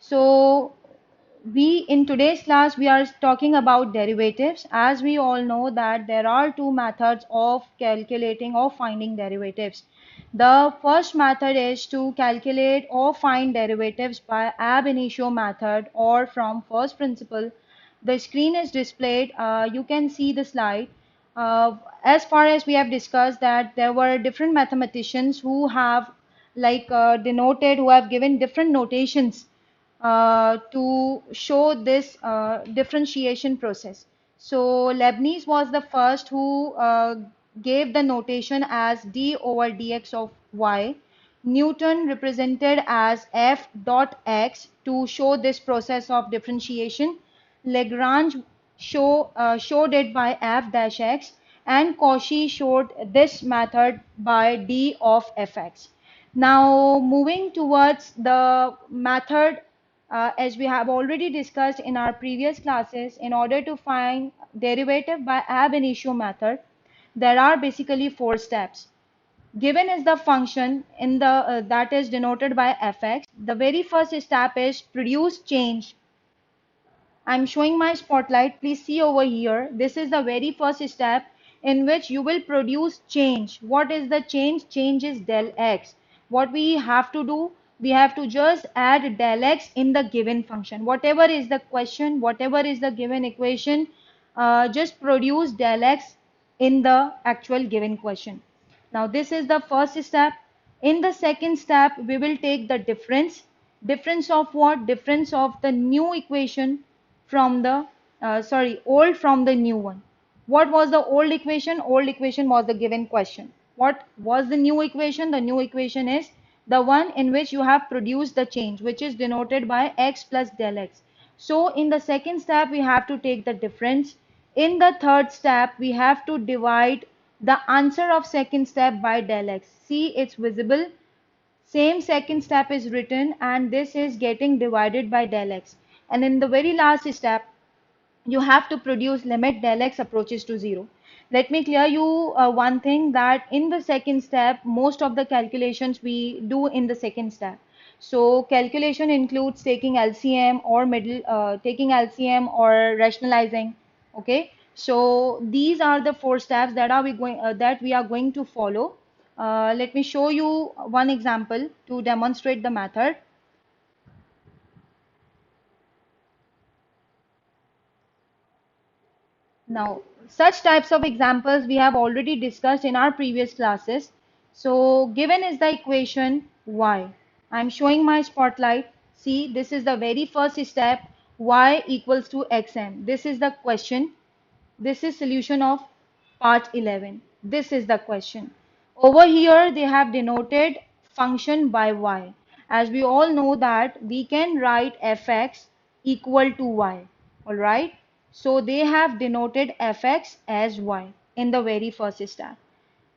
So we in today's class we are talking about derivatives. As we all know that there are two methods of calculating or finding derivatives. The first method is to calculate or find derivatives by ab initio method or from first principle. The screen is displayed. You can see the slide. As far as we have discussed that there were different mathematicians who have denoted, who have given different notations to show this differentiation process. So Leibniz was the first who gave the notation as d over dx of y. Newton represented as f dot x to show this process of differentiation. Lagrange showed it by f dash x, and Cauchy showed this method by d of fx. Now moving towards the method, as we have already discussed in our previous classes, in order to find derivative by ab initio method, there are basically four steps. Given is the function in the that is denoted by fx. The very first step is produce change. I'm showing my spotlight. Please see over here. This is the very first step in which you will produce change. What is the change? Change is del x. What we have to do? We have to just add del x in the given function. Whatever is the question, whatever is the given equation, just produce del x in the actual given question. Now this is the first step. In the second step, we will take the difference. Difference of what? Difference of the new equation from the old from the new one. What was the old equation? Old equation was the given question. What was the new equation? The new equation is the one in which you have produced the change, which is denoted by x plus del x. So in the second step we have to take the difference. In the third step we have to divide the answer of second step by del x. See, it's visible. Same second step is written and this is getting divided by del x. And in the very last step, you have to produce limit del x approaches to 0. Let me clear you one thing, that in the second step, most of the calculations we do in the second step. So calculation includes taking LCM or taking LCM or rationalizing. Okay. So these are the four steps that we are going to follow. Let me show you one example to demonstrate the method. Now, such types of examples we have already discussed in our previous classes. So, given is the equation y. I'm showing my spotlight. See, this is the very first step, y equals to xm. This is the question. This is solution of part 11. This is the question. Over here, they have denoted function by y. As we all know that we can write fx equal to y. Alright. So they have denoted fx as y in the very first step.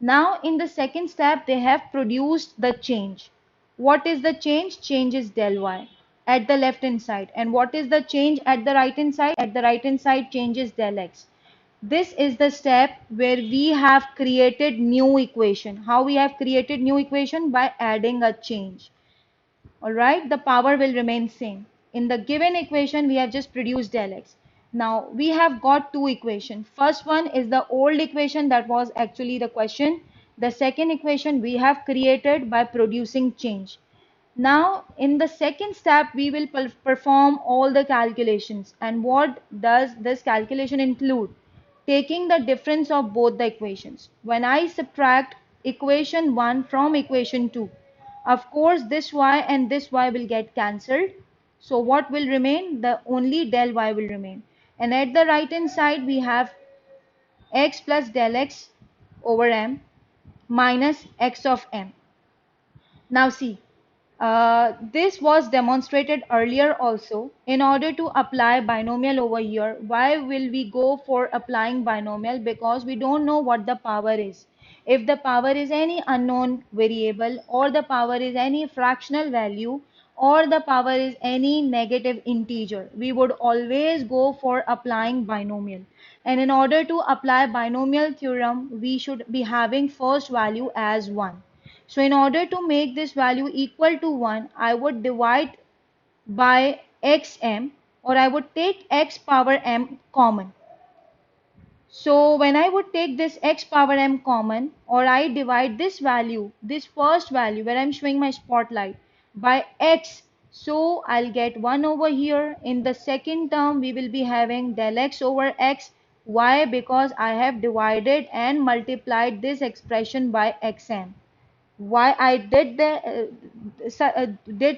Now in the second step, they have produced the change. What is the change? Change is del y at the left hand side. And what is the change at the right hand side? At the right hand side, change is del x. This is the step where we have created new equation. How we have created new equation? By adding a change. Alright, the power will remain same. In the given equation, we have just produced del x. Now, we have got two equations. First one is the old equation that was actually the question. The second equation we have created by producing change. Now, in the second step, we will perform all the calculations. And what does this calculation include? Taking the difference of both the equations. When I subtract equation 1 from equation 2, of course, this y and this y will get cancelled. So what will remain? The only del y will remain. And at the right hand side, we have x plus del x over m minus x of m. Now see, this was demonstrated earlier also. In order to apply binomial over here, why will we go for applying binomial? Because we don't know what the power is. If the power is any unknown variable, or the power is any fractional value, or the power is any negative integer, we would always go for applying binomial. And in order to apply binomial theorem, we should be having first value as 1. So in order to make this value equal to 1, I would divide by xm, or I would take x power m common. So when I would take this x power m common, or I divide this value, this first value where I'm showing my spotlight, by x, so I'll get 1 over here. In the second term, we will be having del x over x. Why? Because I have divided and multiplied this expression by xm. Why I did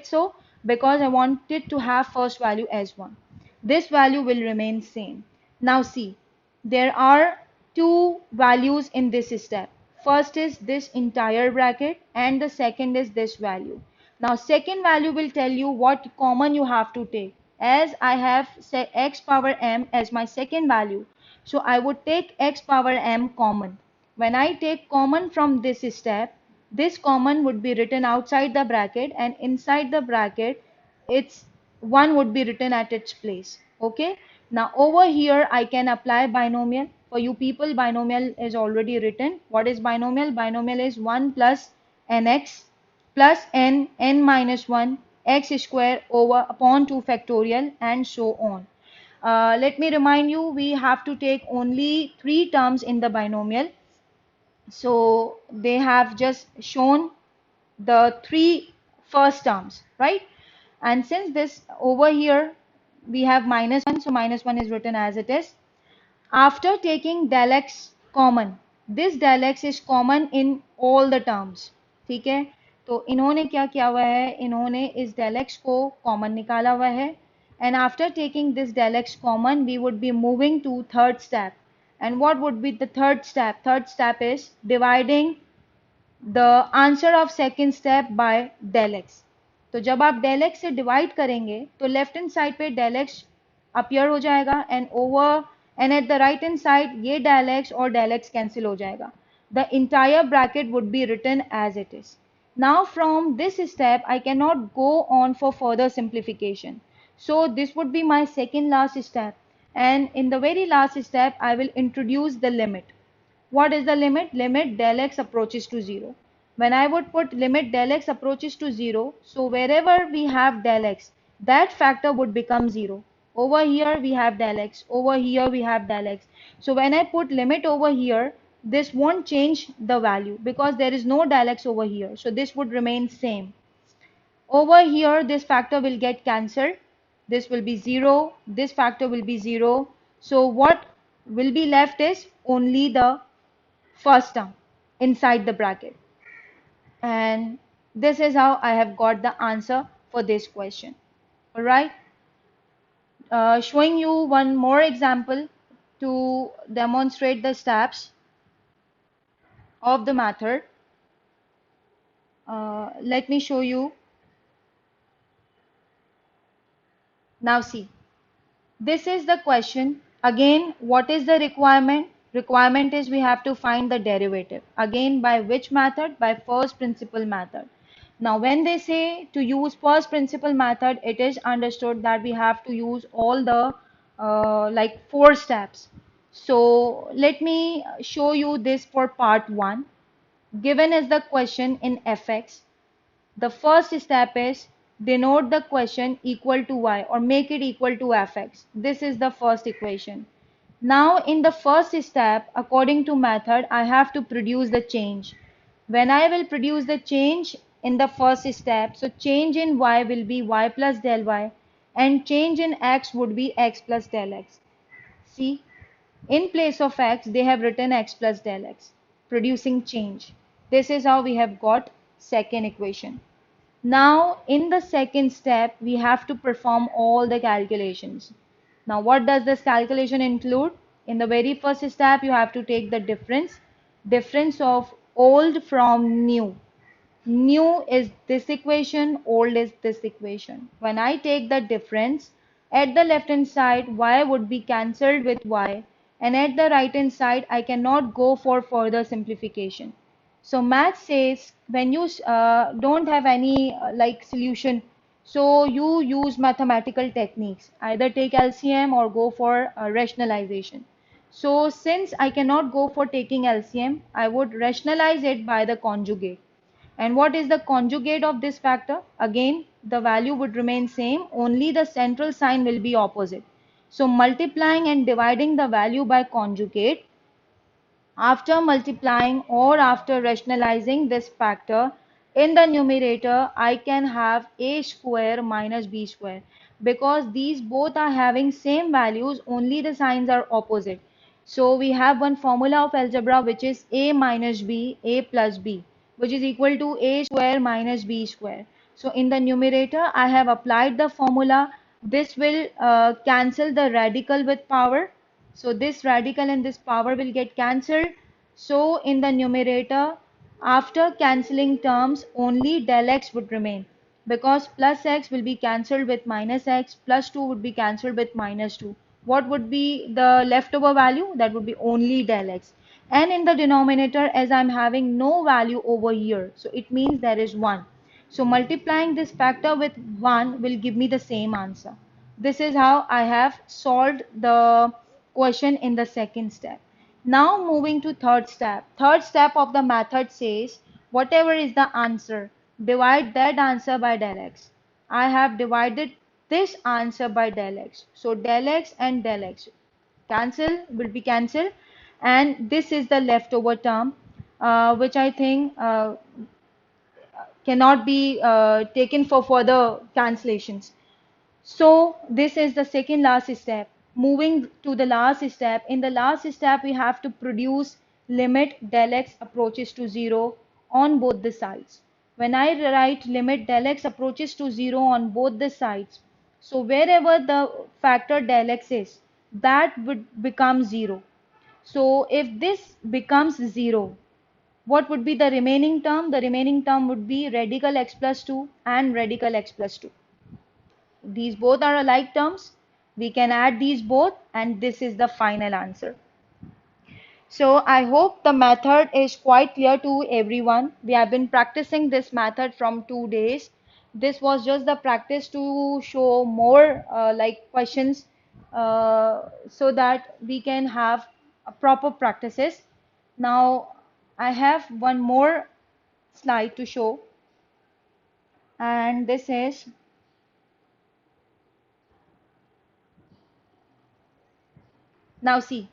so? Because I wanted to have first value as 1. This value will remain same. Now see, there are two values in this step. First is this entire bracket and the second is this value. Now second value will tell you what common you have to take. As I have set x power m as my second value, so I would take x power m common. When I take common from this step, this common would be written outside the bracket, and inside the bracket its 1 would be written at its place. Okay, now over here I can apply binomial. For you people, binomial is already written. What is binomial? Binomial is 1 plus nx plus n minus 1 x square over upon 2 factorial and so on. Let me remind you, we have to take only 3 terms in the binomial. So they have just shown the 3 first terms, right? And since this over here we have minus 1, so minus 1 is written as it is. After taking del x common, this del x is common in all the terms. ठीक है, तो इन्होंने क्या किया हुआ है, इन्होंने इस del x को common निकाला हुआ है. And after taking this del x common, we would be moving to third step. And what would be the third step? Third step is dividing the answer of second step by del x. तो जब आप del x से divide करेंगे तो left hand side पे del x appear हो जाएगा, and at the right hand side ये del x और del x cancel हो जाएगा. The entire bracket would be written as it is. Now from this step I cannot go on for further simplification. So this would be my second last step, and in the very last step I will introduce the limit. What is the limit? Limit del x approaches to 0. When I would put limit del x approaches to 0, so wherever we have del x, that factor would become 0. Over here we have del x, over here we have del x. So when I put limit over here, this won't change the value because there is no del x over here. So this would remain same. Over here this factor will get cancelled. This will be 0. This factor will be 0. So what will be left is only the first term inside the bracket. And this is how I have got the answer for this question. All right. Showing you one more example to demonstrate the steps of the method. Let me show you. Now see, this is the question. Again, what is the requirement? Requirement is we have to find the derivative. Again, by which method? By first principle method. Now, when they say to use first principle method, it is understood that we have to use all the like 4 steps. So let me show you this for part 1. Given is the question in fx, the first step is denote the question equal to y or make it equal to fx. This is the first equation. Now in the first step, according to method, I have to produce the change. When I will produce the change in the first step, so change in y will be y plus del y and change in x would be x plus del x. See, in place of x, they have written x plus del x, producing change. This is how we have got second equation. Now, in the second step, we have to perform all the calculations. Now, what does this calculation include? In the very first step, you have to take the difference of old from new. New is this equation, old is this equation. When I take the difference, at the left hand side, y would be cancelled with y, and at the right hand side, I cannot go for further simplification. So math says when you don't have any like solution, so you use mathematical techniques, either take LCM or go for rationalization. So since I cannot go for taking LCM, I would rationalize it by the conjugate. And what is the conjugate of this factor? Again, the value would remain same, only the central sign will be opposite. So multiplying and dividing the value by conjugate, after multiplying or after rationalizing this factor in the numerator, I can have a square minus b square, because these both are having same values, only the signs are opposite. So we have one formula of algebra which is a minus b, a plus b, which is equal to a square minus b square. So in the numerator, I have applied the formula. This will cancel the radical with power. So this radical and this power will get cancelled. So in the numerator, after cancelling terms, only del x would remain, because plus x will be cancelled with minus x, plus 2 would be cancelled with minus 2. What would be the leftover value? That would be only del x. And in the denominator, as I'm having no value over here, so it means there is 1. So multiplying this factor with 1 will give me the same answer. This is how I have solved the question in the second step. Now moving to third step. Third step of the method says whatever is the answer, divide that answer by del x. I have divided this answer by del x. So del x and del x cancel will be cancelled, and this is the leftover term, which I think cannot be taken for further cancellations. So this is the second last step. Moving to the last step. In the last step, we have to produce limit del x approaches to 0 on both the sides. When I write limit del x approaches to 0 on both the sides, so wherever the factor del x is, that would become 0. So if this becomes 0, what would be the remaining term? The remaining term would be radical x plus 2 and radical x plus 2. These both are alike terms. We can add these both, and this is the final answer. So I hope the method is quite clear to everyone. We have been practicing this method from 2 days. This was just the practice to show more like questions, so that we can have proper practices. Now I have one more slide to show, and this is, now see,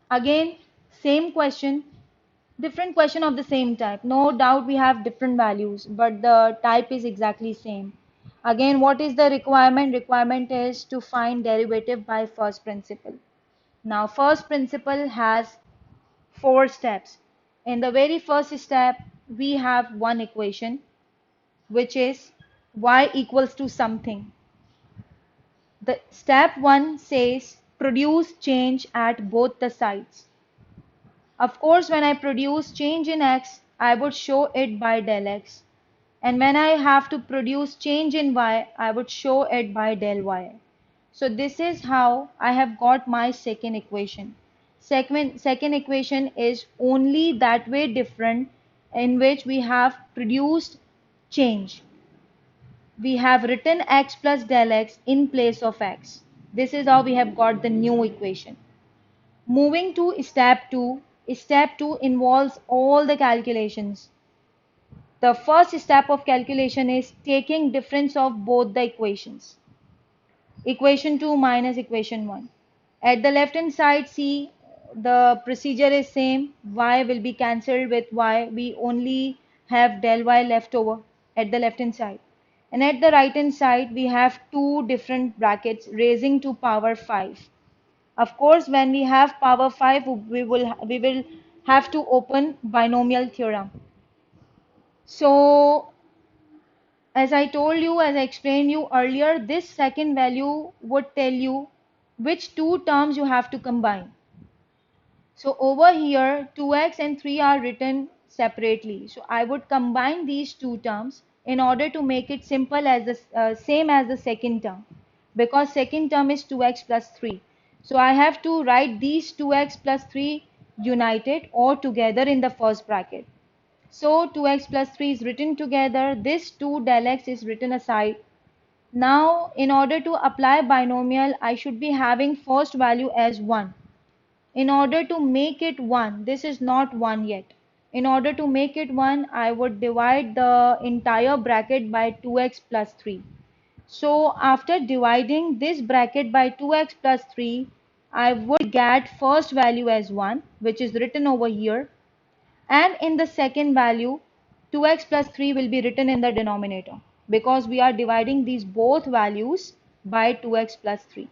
again same question, different question of the same type. No doubt we have different values, but the type is exactly same. Again, what is the requirement? Requirement is to find derivative by first principle. Now first principle has 4 steps. In the very first step, we have one equation, which is y equals to something. The step 1 says produce change at both the sides. Of course, when I produce change in x, I would show it by del x. And when I have to produce change in y, I would show it by del y. So this is how I have got my second equation. Second equation is only that way different, in which we have produced change. We have written x plus del x in place of x. This is how we have got the new equation. Moving to step 2. Step 2 involves all the calculations. The first step of calculation is taking difference of both the equations. Equation 2 minus equation 1. At the left hand side, see, the procedure is same. Y will be cancelled with y. We only have del y left over at the left hand side. And at the right hand side, we have two different brackets raising to power 5. Of course, when we have power 5, we will have to open binomial theorem. So as I told you, as I explained you earlier, this second value would tell you which two terms you have to combine. So over here, 2x and 3 are written separately. So I would combine these two terms in order to make it simple as the same as the second term, because second term is 2x plus 3. So I have to write these 2x plus 3 united or together in the first bracket. So 2x plus 3 is written together. This 2 del x is written aside. Now in order to apply binomial, I should be having first value as 1. In order to make it 1, this is not 1 yet. In order to make it 1, I would divide the entire bracket by 2x plus 3. So after dividing this bracket by 2x plus 3, I would get first value as 1, which is written over here, and in the second value 2x plus 3 will be written in the denominator because we are dividing these both values by 2x plus 3.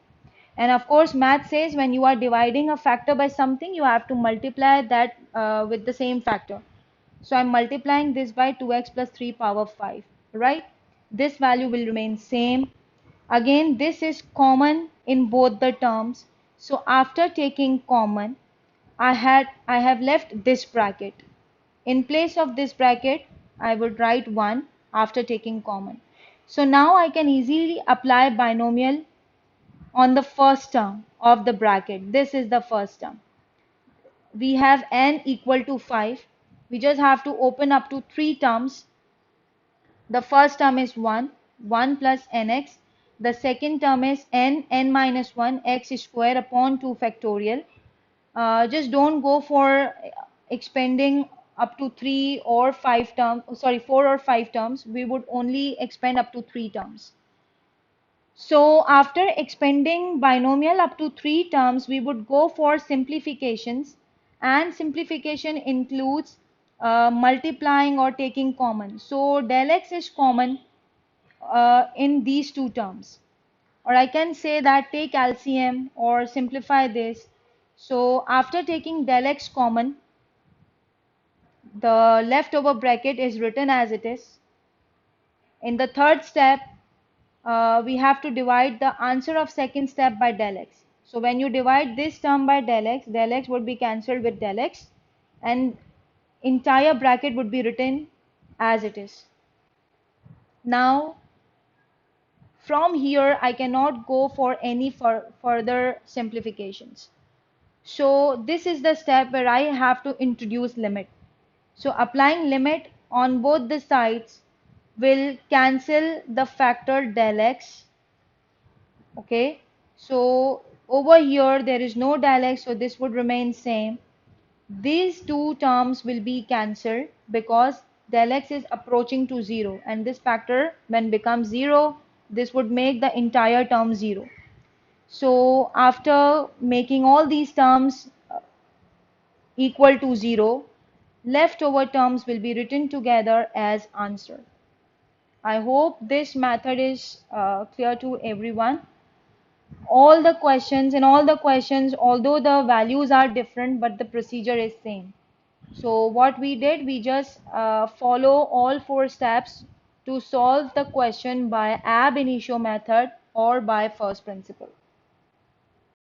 And of course math says when you are dividing a factor by something, you have to multiply that with the same factor. So I'm multiplying this by 2x plus 3 power 5, right? This value will remain same. Again, this is common in both the terms. So after taking common, I have left this bracket. In place of this bracket, I would write 1 after taking common. So now I can easily apply binomial on the first term of the bracket. This is the first term. We have n equal to 5. We just have to open up to 3 terms. The first term is 1, 1 plus nx. The second term is n minus 1, x square upon 2 factorial. Just don't go for expanding up to 3 or 5 terms, sorry, 4 or 5 terms. We would only expand up to 3 terms. So after expanding binomial up to 3 terms, we would go for simplifications, and simplification includes multiplying or taking common. So del x is common in these 2 terms, or I can say that take LCM or simplify this. So after taking del x common, the leftover bracket is written as it is. In the third step, we have to divide the answer of second step by del x. So when you divide this term by del x would be cancelled with del x, and entire bracket would be written as it is. Now from here I cannot go for any further simplifications. So this is the step where I have to introduce limit. So applying limit on both the sides will cancel the factor del x. Okay, so over here there is no del x, so this would remain same. These two terms will be cancelled because del x is approaching to 0, and this factor when becomes 0, this would make the entire term 0. So after making all these terms equal to 0, leftover terms will be written together as answer. I hope this method is clear to everyone. All the questions, in all the questions, although the values are different, but the procedure is same. So what we did, we just follow all 4 steps to solve the question by ab initio method or by first principle.